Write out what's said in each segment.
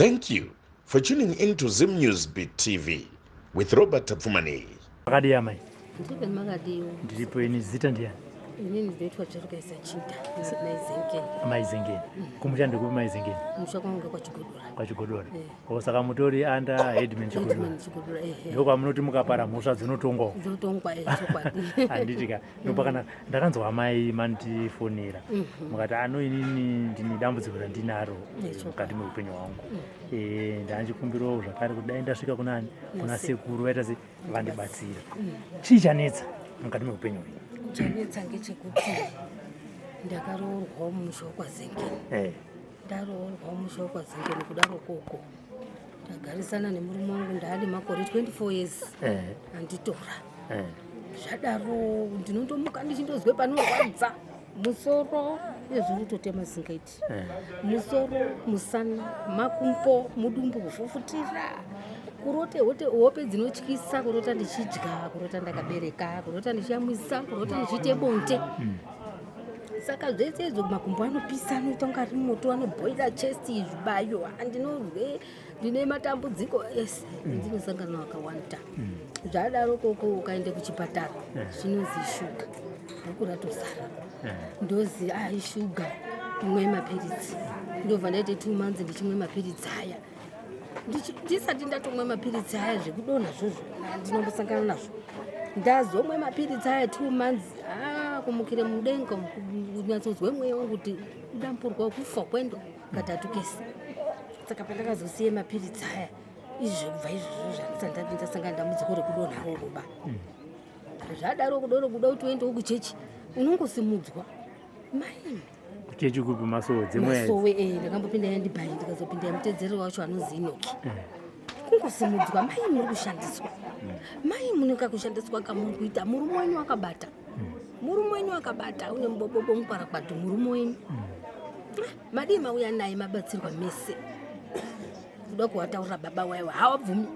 Thank you for tuning in to Zim Newb TV with Robert Tapfumani. Inini ndinoitwa zvarukaisa chita maizengeni kumushando kupi maizengeni musha kwangu kwachigodora kwachigodora saka mutori anda headman chigodora ndoko munoti mukapara mhosva dzinotongwa handitika ndopakana ndakanzwa amai mandifonera mukati ano inini ndine dambudziko randinaro mukati meupenyu hwangu ndanchikumbirawo zvakare kuti dai ndasvika kuna sekuru vaita se vandibatsira chii chanetsa mukati meupenyu hwenyu chanetsa ngechekuti ndakaroorwawo mumusha wakwazengeni ndaroorwawo mumusha wakwazengeni kudaro koko ndagarisana nemurume wangu ndaane makore 24 years anditora zvadaro ndinondomuka ndichindozwe panorwadza musoro yezvirutotema zingaiti musoro musana makumbo mudumbu kufufutira kurota hope dzinotyisa kurota ndichidya kurota ndakabereka kurota ndichiyamwisa kurota ndichiite bonde saka zvese izvo makumbo anopisa anoita kunga ari moto anobhoira chest zvibayo ndinozwe ndine matambudziko ese ndinosangana nawo akawanda zvadaro koko ukaende kuchipatara zvinozi shuga bhuku ratozara ndozi shuga imwe mapiritsi ndobva ndaite 2 months ndichimwe mapiritsi aya ndisati ndatomwe mapiritsi aya zvekudonha zvozvo ndinombosangana nazvo ndazomwe mapiritsi aya 2 months kumukire mudenga kunyatsozwe mweya wangu kuti udampurwa kufa kwendo katatu kesi saka pandakazosiye mapiritsi aya izvo kubva izvozvo zvandisati ndasangana dambudziko rekudonha roba zvadaro kudoro kuda kuti uendewo kuchechi unongosimudzwa mai kuchechi kupi masowe ndakambopinda yandibhayi ndikazopinda yamutedzeri wacho anozi Yake kungosimudzwa mai muri kushandiswa mai munenge kushandiswa kamuri kuita murume wenyu wakabata murume wenyu wakabata une mubobobo mukwarakwato murume wenyu madii mauya naye mabatsirwa mese kuda kuwataurira baba waiwa hawabvumi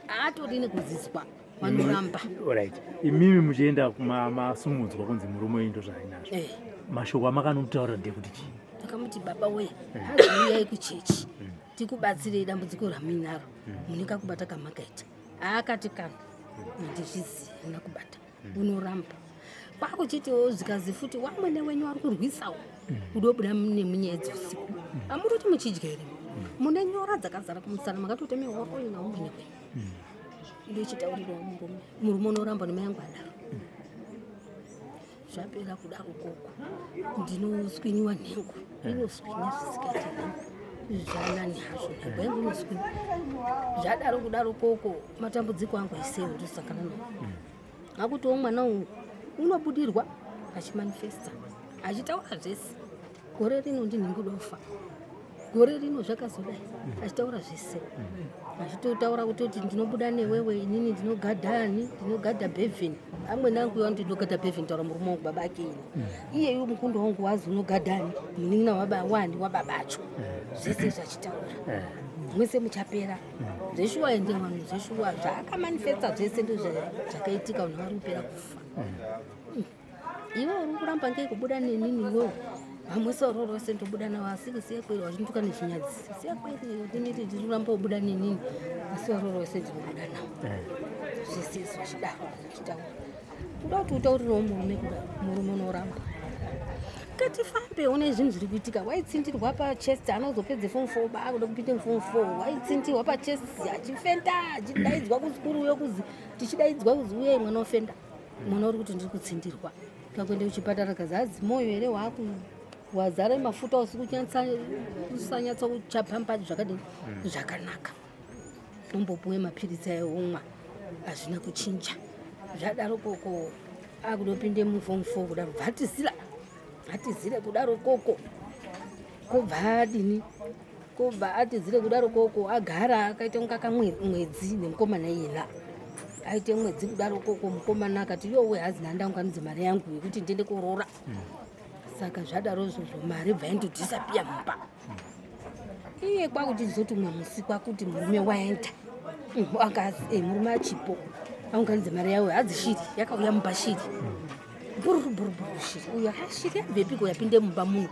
aatori nekuzidzwa vanoramba right imimi muchienda kumasumudzwa kunzi murume wenyu ndozvainazvo mashoko amakanotaura ndekuti chii ndakamuti baba weye haziuyai kuchechi tikubatsirei dambudziko ramuinaro munenge kubata kamakaita akati kana mandizvizivi una kubata unoramba kwakuchitiwo zvikazi futi wamwene wenyu ari kurwisawo kudobuda nemunyaya dzeusiku amuroti muchidya here mune nyora dzakazara kumusana makatoteme horo ina umwene wenyu ndochitaurirawo murume unoramba nemayangwa adaro zvapera kudaro koko ndinoswinyiwa nhengo inoswinya zvisikaiti nhengo zvanani hazvo nhengo yangu inoswinya zvadaro kudaro koko matambudziko angu aisewo ndosangana nawo akutiwo mwana uyu unobudirwa achimanifesta achitaura zvese gore rino ndinhingudofa gore rino zvakazodai achitaura zvese achitotaura kutoti ndinobuda newewe inini ndinogadhani ndinogadha bhevheni amweni angu iwa ndinogada bhevheni taura murume wangu baba ake ini iyeyo mukundo wangu wazi unogadhani munin'ina wani wababacho zvese zvachitaura mwese muchapera zveshuwa ende vanhu zveshuwa zvakamanifesta zvese ndo zvakaitika vanhu vari kupera kufa iwe uri kuramba ngei kubuda nenini iwewe vamwe soro rose ndobuda nawo asi siya kweri wachintuka nezvinyadzi siya kweri ndiniti ndinoramba kubuda nenini asi soro rose ndinobuda nawo zvese zvachidaro zvachitaura kuda kuti utaurirawo murume kudaro murume unoramba katifambe une zvinhu zviri kuitika waitsindirwa pachest anozopedze form 4 baakuda kupinde muform 4 waitsindirwa pachest achifenda achidaidzwa kusikuru uyo kuzi tichidaidzwa kuzi uyei mwana ofenda mwana uri kuti ndiri kutsindirwa kakuende kuchipatara kazi hadzi moyo here wazare mafuta usanyatsa kuchapamba zvakadini zvakanaka umbopuwe mapiritsi ayoomwa hazvina kuchinja zvadaro koko akudopinde muform 4 kudaro atizire kudaro koko kobva adini kobva atizire kudaro koko agara akaita kunga kamwedzi nemukomana iyena aite mwedzi kudaro koko mukomana akati yowe hazi ndandanganidze mari yangu yekuti ndiende korora saka zvadaro zvozvo mari bva indodhisapiya mumba iye kwakuti ndizoti umwe musi kwakuti murume waenda akazi murume achipo aunganidze mari yawo hadzi shiri yakauya mumba shiri buru shiri uyo shiri yabvepi yapinde mumba muno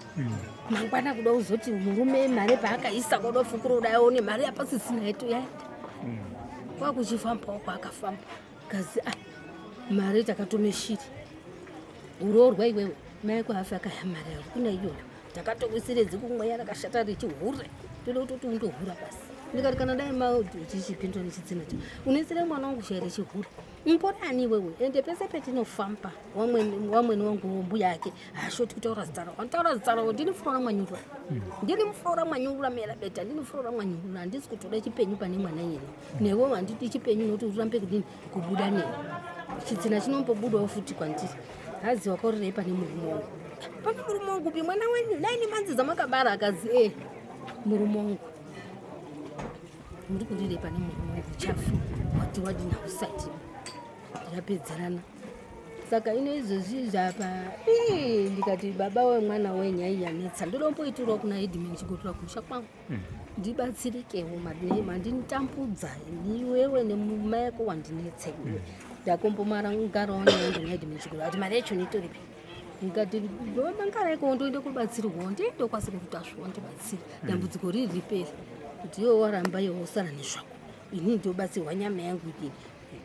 mangwana kuda kuzoti murume mari paakaisa kuda fukuro daone mari yapasisina yetu yaenda kwakuchifamba wako akafamba kazi mari takatome shiri urorwa iwewe mai kwafa akayamara yawo kuna iyoyo takatokusiredzi kumwe yarakashata richihure toda kutoti undohura basi ndikati kana dai tichipindura nechidzina cha unesere mwana wangu shairi chihura mporani wewe ende pese petinofamba wamweni wangu mbuya yake ashoti kutaura zita rawo ndinofura mwanyura ndinofura mwanyura mera beta ndinofura mwanyura handisi kutoda chipenyu pane mwana yene newe handiti chipenyu noti urambe kudini kubuda ne chidzina chinombobudawo futi kwandiri hazi wakorerei pane murume wangu pane murume wangu pi mwana wenyu naini manzi dzamakabara akazi murume wangu muri kurire pane murume wangu chafu wati wadina usati yapedzerana saka ine izvozvi zvapa ndikati baba wemwana wenyai yanetsa ndonomboitirwa kuna edimini chigodora kumusha kwangu ndibatsirikewo mandinitambudza iwewe nemumai yako wandinetse ndakombomara ngarawo neendo naedimini chigodora ati mari yacho nitoripi ngati mangara yako ndoende kubatsirwawo ndiende kwasiri kuti azviwa ndibatsiri dambudziko riri riperi kuti iwo waramba iwo usara nezvako ini ndobatsirwa nyama yangu ikini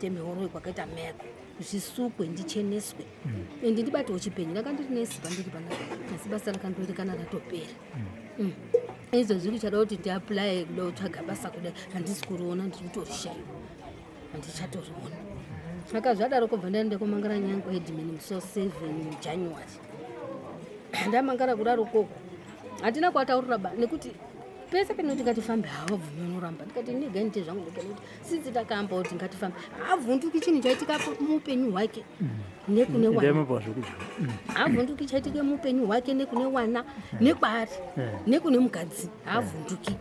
temehoro kwakaita meko zvisukwe ndicheneswe ende ndibatiwo chipenyu ndakandiri nesipa ndiri panapa asi basa rakandorekana ratopera izvozvi kuchada kuti ndiapply kuda kutsvaga basa kudai handisi kuriona ndiri kutorishaiwa handichatoriona saka zvadaro kubva ndaenda komangara nyangu edimini muso 7 January ndamangara kudaro koko handina kuataurira ba nekuti pese penoti ngatifambe havabvumi unoramba ndikati negai nite zvangu ndokenoti sisi takamba kuti ngatifambe havhunduki chinhu chaitika muupenyu hwake nekune wana havhunduki chaitika muupenyu hwake nekune wana nekwaari nekune mukadzi havhunduki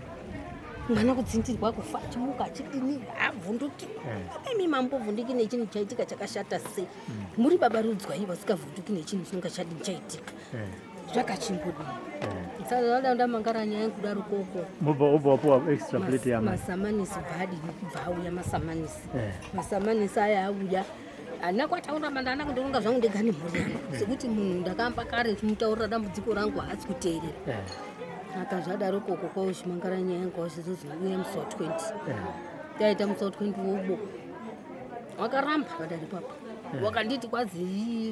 mwana kudzindirwa kufa chimuka chidini havhunduki imi mambovhunduki nechinhu chaitika chakashata sei muri baba rudzwai vasikavhunduki nechinhu chinonga chadini chaitika zvakachimbodini saka vada ndamangara nyaya kudaro koko mubva extra plate yama masamanisi bhadi kubva auya masamanisi aya auya handina kwataura mandana kundironga zvangu ndegane mhuri yangu sekuti munhu ndakamba kare chimutaurira dambudziko rangu haasi kuteerera aka zvadaro koko kwauchimangara nyaya yangu wachizozouya musi wa 20 taita musi wa 20 wobo wakaramba padari papo wakanditi kwazi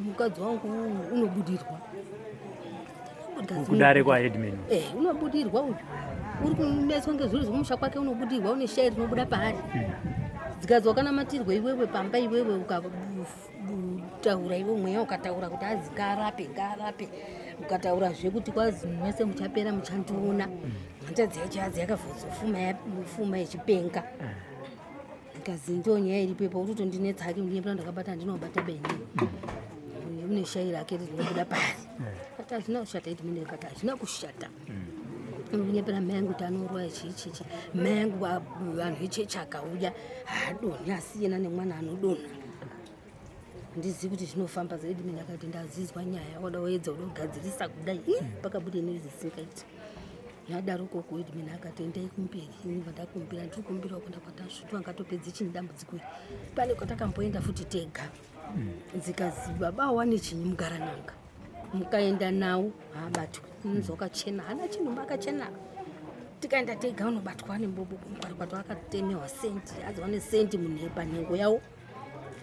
mukadzi wangu unobudirwa kudare kwa Edmund unobudirwa uyu uri kunetswa ngezviro zvomusha kwake unobudirwa une shairi rinobuda paari dzikazi wakanamatirwa iwewe pamba iwewe ukataura iwe mweya ukataura kuti azi ngarape ukataura zvekuti kwazi mwese muchapera muchandiona hanzvadzi yacho azi yakavhozofuma yechipenga ndikazi ndonyaya iripepo kuti tondinetsa hake ndiyepera ndakabata ndinobata beni une shairi rake rinobuda paari kati hazvina kushata iti mine kati hazvina kushata unyepera mai yangu kuti anorwa echichichi mai yangu vanhu vechechi akauya haadonhi asiyena nemwana anodonha ndizivi kuti zvinofamba zaidi mine akati ndazizwa nyaya wada waedza uda kugadzirisa kudai pakabude nezvisingaiti nadaroko kuiti mine akati endai kumberi inibva ndakumbira ndiri kumbirawo kwenda kwatasvutu angatopedzi chini dambudziko iri pane kwatakamboenda futi tega dzikazi baba wane chinyi mugarananga mukaenda nawo haabatwi unonzi wakachena hana chinhu makachena tikaenda tega unobatwa nembobo mukwarikwato akatemewa senti azi wane senti munhu panhengo yawo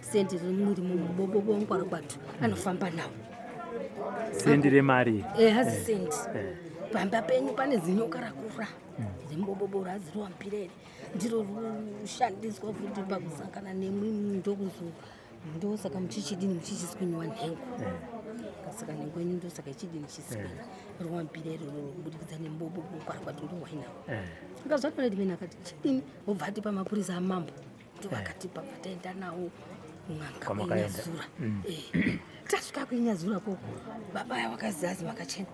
sendi rimuri mubobo mukwarikwato anofamba nawo sendi remari hazi sendi pamba penyu pane zinyoka rakura rimubobobo razi riwampirere ndiro rushandiswa futi pakusangana nemwi ndosaka muchichidini muchichiswinyiwa nhengo saka nhengo yenyu ndosaka ichidini chiswina riwampirere rurubudikidza nembobo mukwarikwato ndowainawo akazvatonedimeni akati chidini obva ati pamapurisa amambo ndovakatipa vataenda nawo nganga kwenyazura tasvika kwenyazura koko baba wakazazi makachena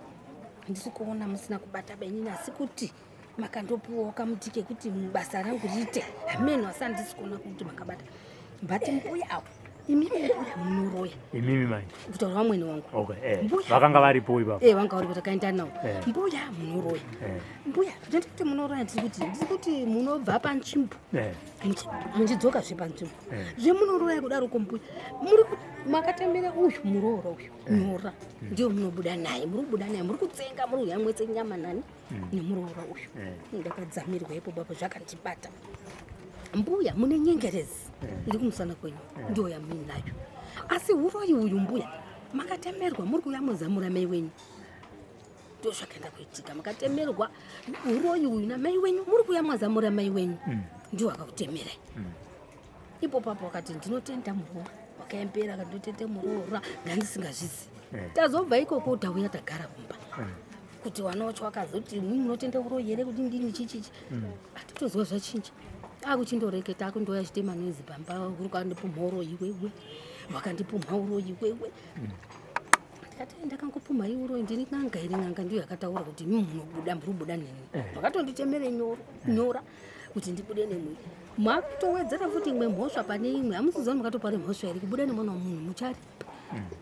ndisi kuona musina kubata benyini asi kuti makandopuwa kamutike kuti basa rangu riite hameno asi handisi kuona kuti makabata mbati mbuyawo imimi munoroya imimi manje kutaura vamweni vangu okay vakanga varipo ipapo vanga vari vatakaenda navo mbuya munoroya mbuya totenda kuti munoroya ndiri kuti munobva panzvimbo muchidzokazve panzvimbo zvemunoroya kudaroko mbuya makatembera uyu muroora uyu nyora ndiyo munobuda naye muri kubuda naye muri kutsenga muri kuyamwetse nyama nani nemuroora uyu ndakadzamirwa ipo baba zvakandibata mbuya mune nyengerezi iri kumusana kwenyu ndiyo yamuinayo asi uroyi uyu mbuya makatemerwa muri kuyamwedza muramai wenyu ndo zvakaenda kuitika makatemerwa uroyi uyu namai wenyu muri kuyamwedza muramai wenyu ndiwo akakutemerai ipo papo wakati ndinotenda muroora wakaembera akandotenda muroora ndandisingazvizi tazobva ikoko tauya tagara kumba kuti wana wacho wakazoti munotenda uroyi here kuti ndini chichichi atitozwa zvachinja akuchindoreketa akundoya chitema noizi pamba ukandipa uroyi wewe wakandipumha uroyi wewe ndikati ndakangopumha uroyi ndini n'anga iri n'anga ndiyo yakataura kuti munobuda muri kubuda neni makatonditemere nyora kuti ndibude nemwe makutowedzera futi imwe mhosva pane imwe hamusizani makatopare mhosva iri kubuda nemwana wamunhu mucharipa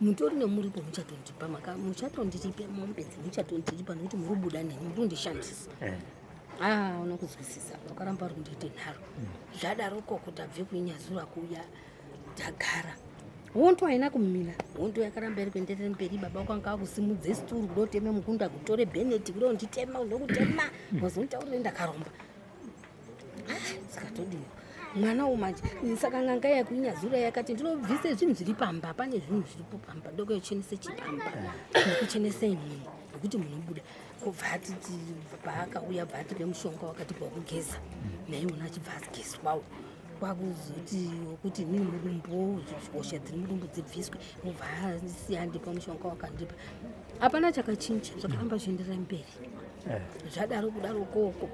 mutori nemuripo muchatondipa muchatondiripe mombe muchatondiripa nokuti muri kubuda neni muri kundishandisa unokuzwisisa wakaramba uri kundiite nharo zvadaroko kuti abve kuinyazura kuya tagara hondo haina kumira hondo yakaramba iri kuenderera mberi baba kwanga akusimudze situru kudoteme mukunda kutore bheneti kudo nditema unokutema wazonditaurire ndakaromba sikatodini mwana umanje saka n'anga yakuinyazura yakati ndinobvise zvinhu zviri pamba pane zvinhu zviripo pamba doko yochenese chipamba nekuchenese imwe nekuti munobuda kubva atiti paakauya bva atipe mushonga wakatipa wokugeza naiona achibva agezwawo kwakuzoti wokuti nini murumbo hosha dziri murumbo dzibviswe ubva asiya ndipa mushonga wakandipa hapana chakachinja zvakaramba zvienderera mberi zvadaro kudaro koko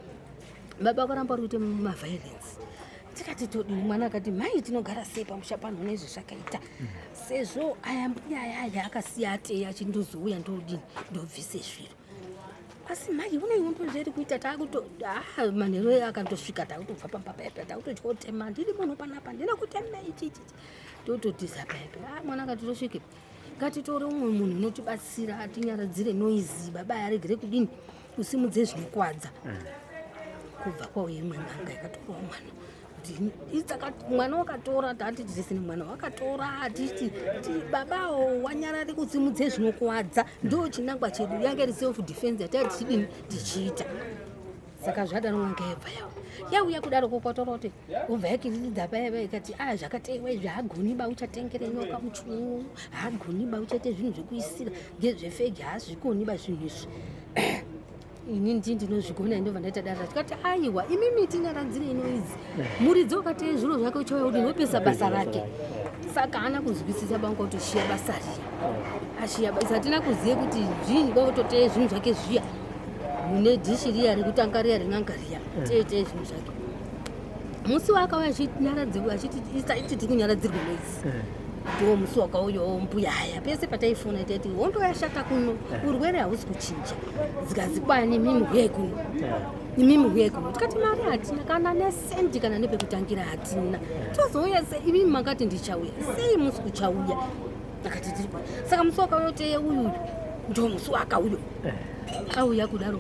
baba akaramba ari kuite mavhairensi tikati todini mwana akati mai tinogara sei pamusha pano nezve zvakaita sezvo aya mbuya ayaya akasiya ateya achindozouya ndodini ndobvise zviro asi mai uneimbo zveri kuita takuto manhero akandosvika takutobva pamba paipa takutotya ndiri munhu panapa ndina kutemera ichichi tototiza paipa mwana akati tosvike ngatitore umwe munhu unotibatsira atinyaradzire noizi baba aregere kudini kusimudze zvinokuwadza kubva kwauye imwe n'anga yakatorwa mwana mwana wakatora tatiti tisine mwana wakatora atiti babawo wanyarari kusimudze zvinokuwadza ndo chinangwa chedu yange ri self defense yatati chidini tichiita saka zvadaro n'anga yabva yawo yauya kudaro kokotorote ubva yakiridza paiva ikati zvakatewa izvi hagoniba uchatengere nyoka muchuu hagoniba uchaite zvinhu zvekuisira ngezvefegi hazvikoniba zvinhu izvi ini ndinozvigona ndobva ndaita dara tikati aiwa imimi tinyaradzire inoidzi muridzi wakati zviro zvake uchauya kuti ndopesa basa rake saka haana kuzwisisa banga kutoshiya basa riya ashiya basa hatina kuzive kuti zvinyi kwakutoteye zvinhu zvake zviya mune dhishi riya rekutanga riya rin'anga riya teetee zvinhu zvake musi waakauya achitinyaradzirwa achiti iti tiri kunyaradzirwa noidzi ndo musi wakauyawo mbuya haya pese pataifona taiti hondo yashata kuno urwere hausi kuchinja zikazikwani imimi huye kuno tikati mari hatina kana nesendi kana nepekutangira hatina tozouya imimi makati ndichauya sei musi kuchauya akati tiri saka musi wakauya uyu ndo musi wakauya auya kudaro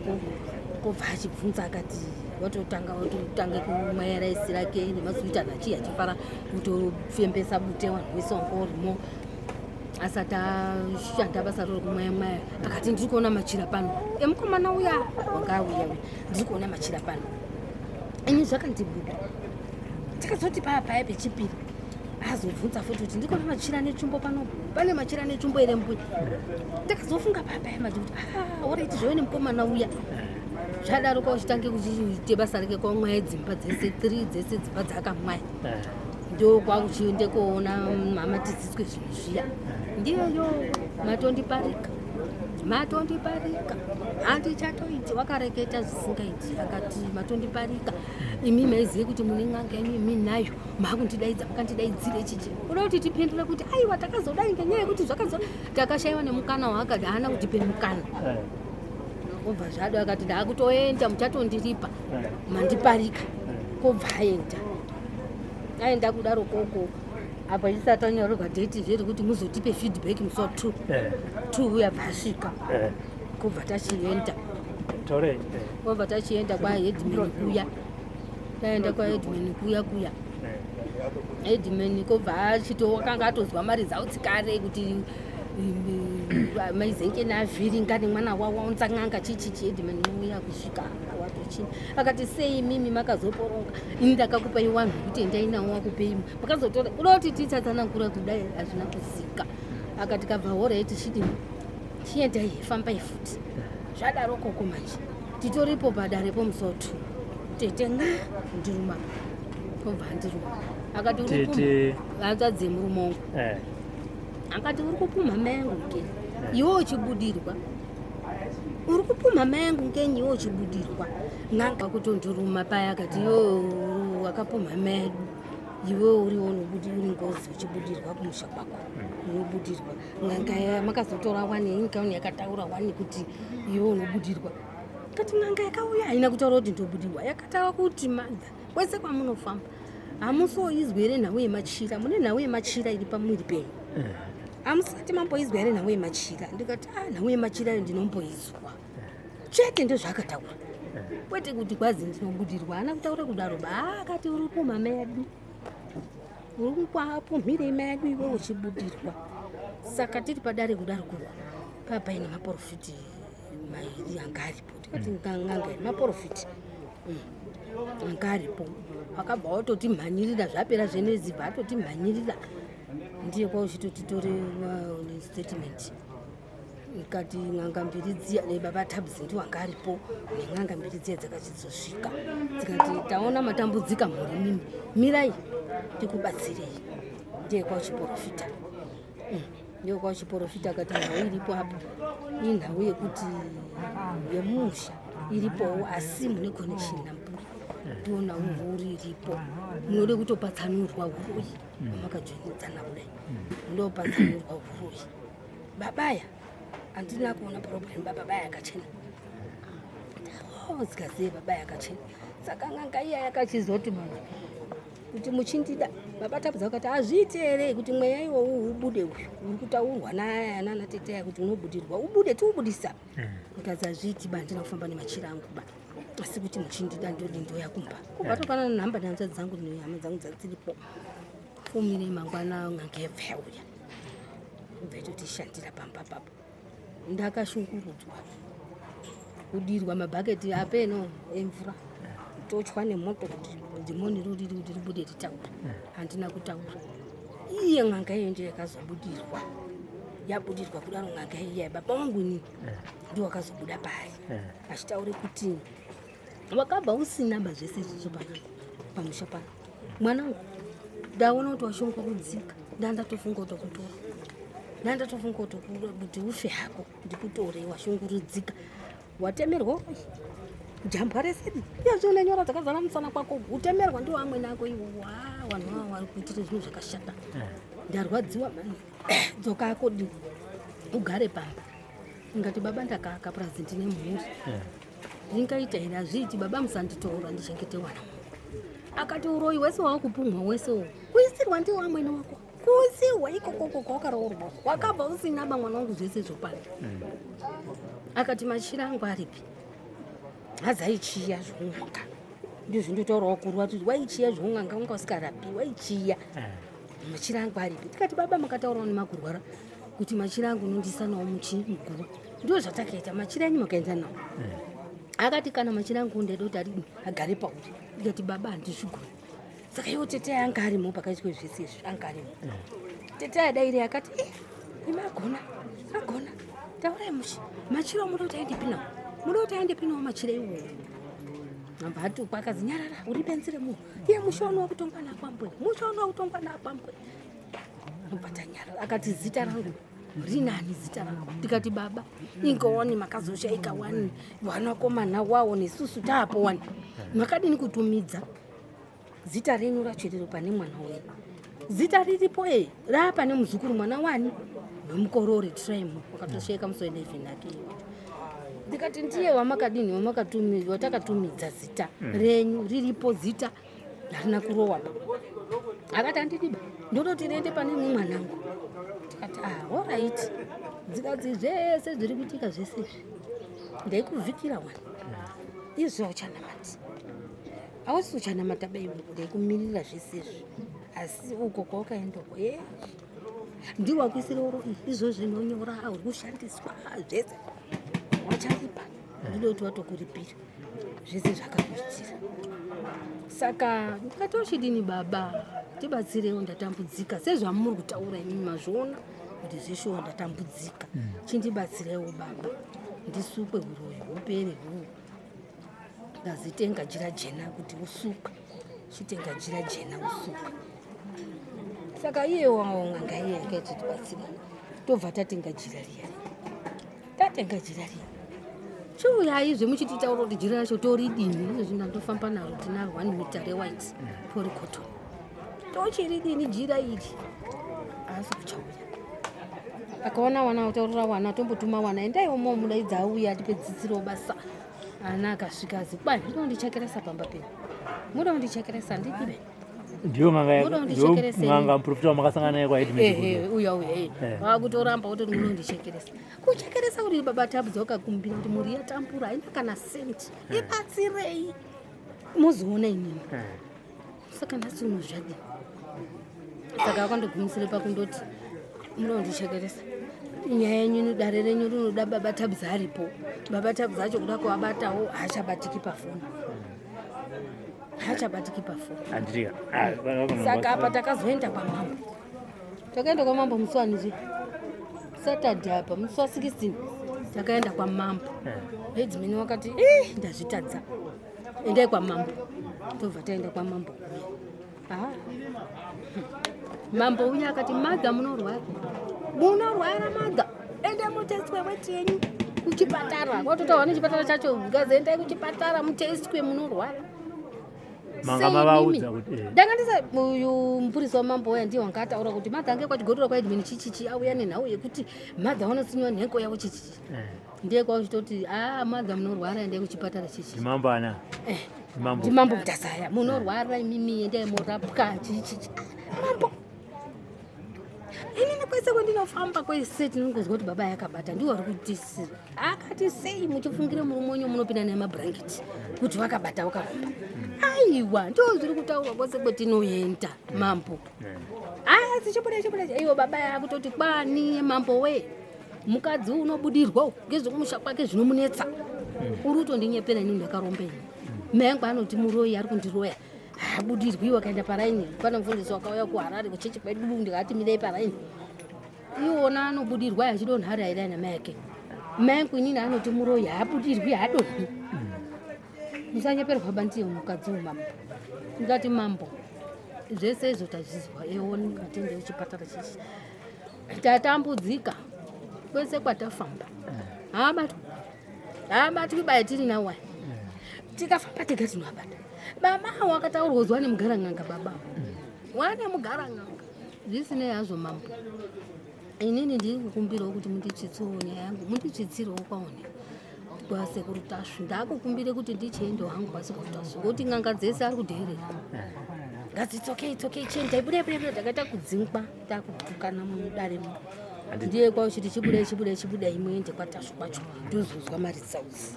kobva achibvunza akati watotanga kumwaya raisi rake nemazuvita nachi achifara kutofembesa bute vanhu vese wanga urimo asati ashanda basa roro kumwaya akati ndiri kuona machira pano emukomana uya wanga auya ndiri kuona machira pano ini zvakandibuda takazoti paya pechipiri azobvunza futi kuti ndiri kuona machira netsvimbo pano pane machira netsvimbo ere mbuya ndakazofunga paya mati kuti oraiti zvowe nemukomana uya zvadaroko uchitange kuchiite basa rake kwamwaya dzimba dzese 3 dzese dzimba dzakamwaya ndo kwakuchiende koona mama tidzidzwe zvinhu zviya ndiyoyo matondiparika handichatoiti wakareketa zvisingaiti akati matondiparika imi maizive kuti mune n'anga yenyu imi nayo makundidaidza makandidaidzire chichi uda kuti tipindure kuti aiwa takazodai ngenyaya yekuti zvakazo takashayiwa nemukana waakati haana kutipe mukana obva zvado akati ndaakutoenda muchatondiripa mandiparika kobva aenda kudaro koko apa chisati anyorerwa date zviri kuti muzotipe feedback musi wa 2 uyabva asvika kubva tachienda kubva tachienda kwaheadman kuya taenda kwaheadman kuya headman kobva achitowakanga atozwa mari dzautsikare kuti maizenke navhiringane mwana wawa unzang'anga chichichi headman uya kusvika watochini akati sei mimi makazoporonga ini ndakakupai 1 kuti endai nawo wakupei makazotora unoti titsatsanangura kudai hazvina kuzika akati kabva hora tichidi chiendai fambai futi zvadarokoko manje titoripo padarepo musotu tete ndiruma kobva ndiruma akati uri anzadze murumongo akati uri kupumha mengu ke iwe uchibudirwa uri kupumha mengu ngenyi iwe uchibudirwa nganga kutondiruma paya akati yo wakapumha medu iwe uri ngozi uchibudirwa kumusha kwako unobudirwa nganga makazotora wani inkauni yakataura wani kuti iwe unobudirwa kati nganga yakauya haina kutaura kuti ndobudirwa yakataura kuti madha wese kwamunofamba hamusoizwa here nhau yemachira mune nhau yemachira iri pamwiri penyu hamusati mamboizwa here nhau yemachira ndikati nhau yemachira ndinomboizwa chete ndozvaakataura kwete kuti kwazi ndinobudirwa hana kutaura kudaro akati uri kupumha medu uri kwapumhire medu iwe uchibudirwa saka tiri padare kudaro kurwa papaine maprofiti mairi anga aripo tikati nganga maprofiti anga aripo wakabva watotimhanyirira zvapera zvenezi bva atotimhanyirira ndiye kwauchitotitore statement ikati ng'anga mbiri dziya nebaba tabzi ndiwo anga aripo neng'anga mbiri dziya dzakachizosvika dzikati taona matambudzika mhuri mimi mirai tikubatsirei ndiye kwauchiprofita ndiyo kwauchiprofita akati nhau iripo apo inhau yekuti yemusha iripowo asi mune connection namburi ndiona uhuri iripo munode kutopatsanurwa uroi wamakadzvenidzana kudai ndopatsanurwa uroi babaya handina kuona problem babaya akachena zikaziye babaya akachena saka ng'anga iya yakachizoti manje kuti muchindida baba tabudza akati hazviiti here kuti mweya iwowu ubude uyu uri kutaurwa naye nana teteya kuti unobudirwa ubude tiubudisa ndikazi hazviiti ba ndina kufamba nemachira angu ba asi kuti muchindida ndodi ndoyakumba kubva topanana nhamba nehanzvadzi dzangu nehama dzangu dzadziripo fumire mangwana ng'anga yebva yauya ubva totishandira pamba papo ndakashungurudzwa kudirwa mabhaketi apeno emvura tochwa nemoto kuti dhimoni ruriri kuti ribude ritaura handina kutaura iye ng'anga iyo ndiyo yakazobudirwa yabudirwa kudaro ng'anga iya baba wangu ini ndiwo wakazobuda pari achitaure kuti wakabva usina zvese izvozvo pamusha pano mwanangu ndaona kuti washungurudzika ndandatofunga kutokutora ndandatofunga kuti ufe hako ndikutore washungurudzika watemerwa jamba resedi yazviona nyora dzakazara musana kwako utemerwa ndiwo amweni ako iwo vanhu vava vari kuitire zvinhu zvakashata ndarwadziwa mani dzoka ako di ugare pamba ingati baba ndakaaka purezidenti nemhuri ringaita here hazviiti baba musanditora ndichengete wana akati uroi wese wawakupumwa wesewo kuisirwa ndiwo amweni wako kuisirwa ikokoko kwakaroorwa wakabva usina ba mwana wangu zvese zvopano akati machira angu aripi hazaichiya zvounga ndizvo ndotaurawo kurwa kuti waichiya zvounga nganga usikarapi waichiya machira angu aripi tikati baba makataurawo nemakurwara kuti machira angu nondisanawo muchiguva ndo zvatakaita machira enyu makaenda nawo akati kana machira angu ndaida kuti ari agare pauri ndikati baba handizvigoni saka iwo teteya anga arimo pakaitwe zvese izvi anga arimo teteya daire akati imagona taurai mushi machira muda kuti aende pinawo muda kuti aende pinawo machira iwowo namba atukwa akazi nyarara uri benzire munhu iye mushoni wakutongwa napambwe mushoni wakutongwa napambwe nobata nyarara akati zita rangu rinani zita rangu ndikati baba ingowani makazoshaika wani wanakomana wawo nesusu taapo wani makadini kutumidza zita renyu racho riro pane mwana wenyu zita riripo raapane muzukuru mwana wani wemukorore traimu wakatosheka musoenda ivhenake ndikati ndiye wamakadini watakatumidza zita renyu riripo zita harina kurowa akati handidiba ndototi rende pane mwanangu tikati alright dzikadzi zvese zviri kuitika zvese ndaikuvhikira mwana izvo auchanamati hausi uchanamata baibu ndaikumirira zvesezvi asi uko kwaukaendako ndiwakuisira uro izvozvi nonyora uri kushandiswa zvese wacharipa ndida kuti watokuripira zvese zvakakuitira saka ndikatochidini baba tibatsirewo ndatambudzika sezvamuri kutaura imimi mazviona kuti zveshuwa ndatambudzika chindibatsirewo baba ndisukwe uroyo upere huu ngazitenga jira jena kuti usukwe chitenga jira jena usukwe saka iye waonga iye akatitibatsira tobva tatenga jira riya chiuyai zvemuchititaura kuti jira racho toridini izvo zvindandofamba naro tinaro 1 mita rewhite tori cotton tochiridini jira iri asi kuchauya akaona wana utaurira wana tombotuma wana endaiwomo mudaidza auya atipedzisirawo basa ana akasvika azi kwai muda kundichekeresa pamba peno muda kundichekeresa ndikibe ndiyo nganga muprofita wamakasangana naye kwaiti uya wakutoramba kuti muda kundichekeresa kuchekeresa kuti baba tabudza ukakumbira kuti muri yatambura haina kana senti ibatsirei muzoona inini saka ndati unozvadi saka akandogumisire pakundoti muda kundichekeresa nyaya yenyu nodare renyu rinoda baba tabudza aripo baba tabudza acho kuda kuabatawo haachabatiki pafoni saka apa takazoenda kwamambo takaenda kwamambo musi wanizvi Saturday apa musi wa16 takaenda kwamambo hedzimene wakati ndazvitadza endai kwamambo tobva taenda kwamambo uya mambo uya akati madha munorwara madha ende muteswe weti yenyu kuchipatara kwatotaura nechipatara chacho ngaziendai kuchipatara muteswe munorwara manga mavaudza kuti ndangandisa uyu mupurisa wamambo uya ndiye wanga ataura kuti madha ange kwachigodora kwaedmini chichichi auya nenhau yekuti madha wanosinywa nhengo yavo chichichi ndiye kwauchitoti madha munorwara endai kuchipatara chichi ndimambo kutasaya munorwara imimi endai morapwa chichichi mambo inini kwese kwendinofamba kwese tinongozwa kuti baba yakabata ndiwo ari kutisira akati sei muchifungire murume wenyu munopinda nemabhurangeti kuti wakabata wakaromba aiwa ndo zviri kutaurwa kwese kwetinoenda mambo zichibuda iwo baba yakutoti kwani mambo we mukadzi unobudirwa ngezvekumusha kwake zvinomunetsa uri kutondinyephera inini ndakarombenyi mengu anoti muroyi ari kundiroya habudirwi wakaenda paraini pana mufundisi wakauya kuharare kuchechi kwedu ndikati mirei paraini iwona anobudirwa achidonhara aida nama yake mengu inini anoti muroyi habudirwi hadonhi musanyeperwa bandiyo mukadzi wemambo ndikati mambo zvese izvo tazvizwa eoni ngatende kuchipatara chichi tatambudzika kwese kwatafamba haabatwi baya tiri nawa tikafamba tega tinoabata baba wakataurwa kuti wane mugarang'anga baba wane mugarang'anga zvisinei hazvo mambo inini ndiri kukumbirawo kuti munditsvitsewo nyaya yangu munditsvitsirewo kwaone kwasekuru tasvi ndakukumbire kuti ndichiendewo hangu kwasekuru tasvi ngokuti ng'anga dzese ari kudheerera ngadzitsokei chiendai budai takaita kudzingwa takupukana mudaremo ndiye kwauchiti chibudai muende kwatasvi kwacho ndozozwa mari tsauzi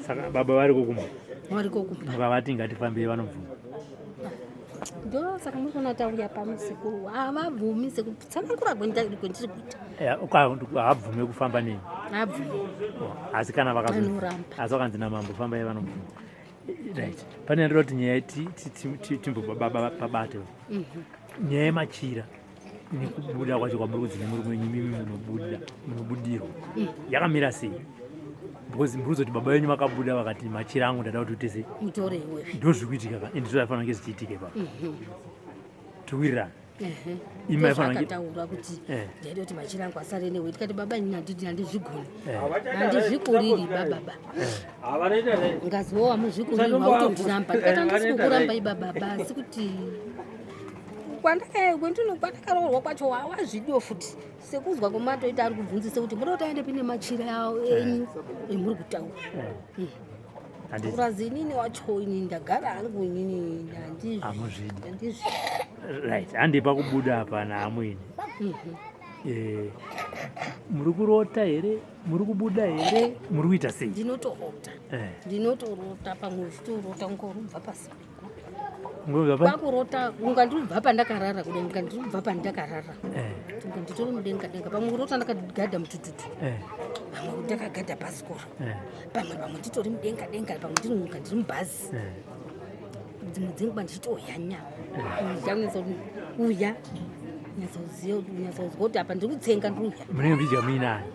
saka baba vari kokumba vakavati ngatifambire vanomvuma ndo saka mukona tauya pamusekuru havabvumi sekutsanangura kwendiri kuita haabvume kufamba neni asi kana asi vakanzi namambo fambai vanomvuma right pane ndiro kuti nyaya timbobaba pabate nyaya yemachira nekubuda kwacho kwamuri kudzine murume wenyu mimi munobudirwa yakamira sei because mburi zoti baba venyu vakabuda vakati machira angu ndada kuti utese ndo zviri kuitika ka ende zvaifana kunge zvichiitike pa tiwirirana ima akataura kuti ndaida kuti machira angu asare newe tikati baba inini handizvikuriri bababa ngaziwo hamuzvikuriri vautondiramba tikati handisikukurambai bababa asi kuti kwandakaroorwa kwacho wazvidiwo futi sekuzwa kwematoita ari kubvunzise kuti muda kuti aende pine machira enyu emuri kutaura urazi inini wacho ini ndagara hangu inini amuzvidi right handipa kubuda apa naamweni muri kurota here muri kubuda here muri kuita sei ndinotorota pamwe uchitorota ungarubva pasi pakurota ungandirubva pandakarara kudai ungandirubva pandakarara nditori mudenga pamwe kurota ndakagadha mutututu pamwe ndakagadha pasikoro pamwe nditori mudenga pamwe ndirimuka ndiri mubhazi dzimwe dzenguva ndichitoyanya ndakunetsa uya nyatsoziva kuti apa ndiri kutsenga ndiuya munenge mbicha muinani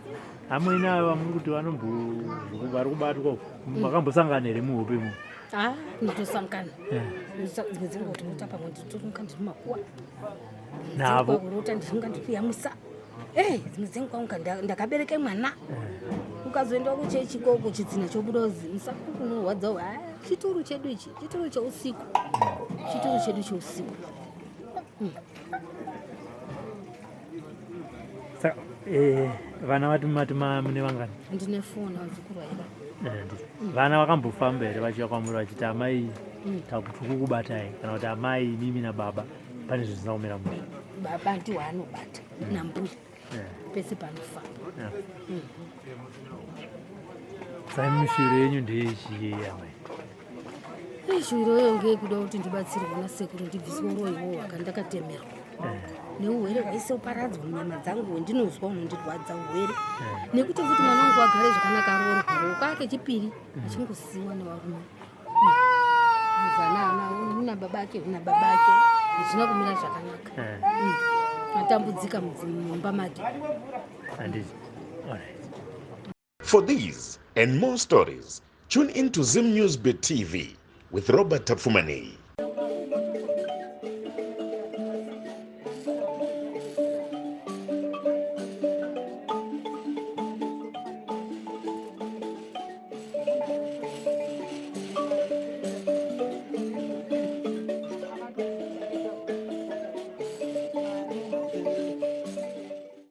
amweni ava muri kuti vari kubatwa makambosangana here muhope mu nditosangana dzimwe dzenguva kuti rota pamwe nditomuka ndiri makuwa navo kurota ndinonga ndikuyamwisa dzimwe dzenguva unga ndakabereke mwana ukazoenda kuchechi koko chidzina chobudozi musakunorwadzawo chituru chedu ichi chituru cheusiku chituru chedu cheusiku saka vana vatima mune vangani ndine 4 vazukuru vaira vana vakambofamba here vachiya kwamuri vachiti amai takutuku kubatai kana kuti amai mimi nababa pane zvisina kumira musha baba ndiwo anobata nambuya pese panofamba sai mishuro yenyu ndeyechiyeya mai shuro iyo ngeyekuda kuti ndibatsirwe nasekuru ndibviswe uroyiwo hwakandakatemerwa neuhwere hwaiseparadzwa munyama dzangu wendinozwa unondirwadza urwere nekuti futi mwana wangu agare zvakanaka aroorwa kwake chipiri achingosiyiwa nevarume muzanana una babake una babake zvina kumira zvakanaka atambudzika mumba make handiti alright. For these and more stories, tune into Zim Newb TV with Robert Tafumani.